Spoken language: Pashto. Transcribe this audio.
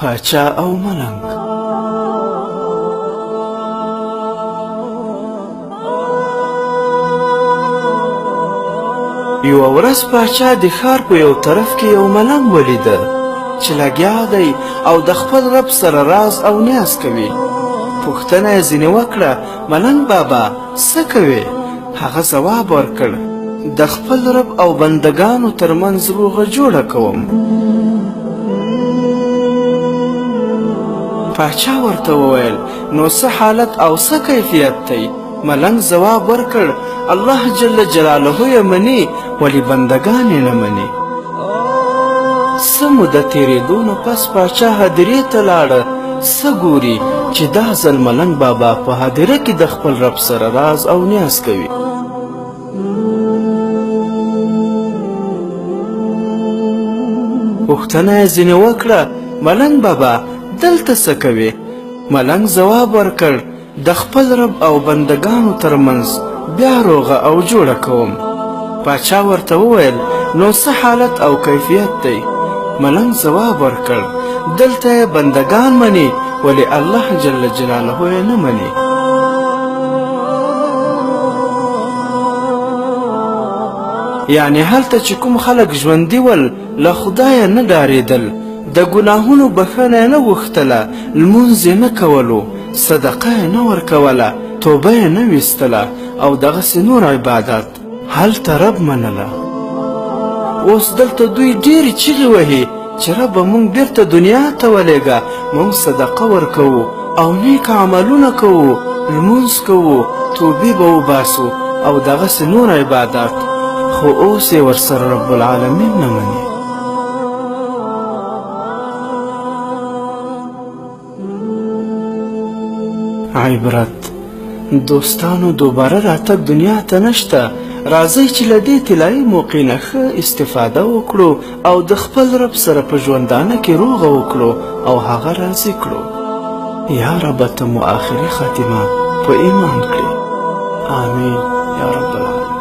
پاچا او ملنګ. یوه ورځ پاچا د ښار په یو طرف کې یو ملنګ ولیده چې لګیا دی او د خپل رب سره راز او نیاز کوي. پوښتنه یې ځینې وکړه: ملنګ بابا څه کوې؟ هغه ځواب ورکړ: د خپل رب او بندګانو ترمنځ روغه جوړه کوم. پاچا ورته وویل: نو څه حالت او څه کیفیت دی؟ ملنګ ځواب ورکړ: الله جل جلاله یې مني ولې بندګان یې نه مني. څه موده تېرېدو نه پس پاچا هدیرې ته لاړه. څه ګوري چې دا ځل ملنګ بابا په هدیره کې د خپل رب سره راز او نیاز کوي. پوښتنه یې ځینې وکړه: ملنګ بابا دلته څه کوې؟ ملنګ ځواب ورکړ: د خپل رب او بندګانو ترمنځ بیا روغه او جوړه کوم. پاچا ورته وویل: نو څه حالت او کیفیت دی؟ ملنګ ځواب ورکړ: دلته یې بندګان مني ولې الله جل جلاله یې نه مني. یعنې هلته چې کوم خلک ژوندي ول له خدایه نه ډارېدل، د ګناهونو بښنه یې نه غوښتله، لمونځ یې نه کولو، صدقه یې نه ورکوله، توبه یې نه ویستله او دغسې نور عبادات، هلته رب منله. اوس دلته دوی ډېرې چیغې وهي چې ربه موږ بیرته دنیا ته ولېږه، موږ صدقه ورکوو او نیک عملونه کوو، لمونځ کوو، توبې به وباسو او دغسې نور عبادات، خو اوس یې ورسره رب العالمین نه مني. عبرت: دوستانو دوباره راتګ دنیا ته نشته. راځئ چې له دې طلایي موقع نه ښه استفاده وکړو او د خپل رب سره په ژوندانه کې روغه وکړو او هغه راضي کړو. یا رب ته مو آخري خاتمه په ایمان کړي. آمین یا رب العالمین.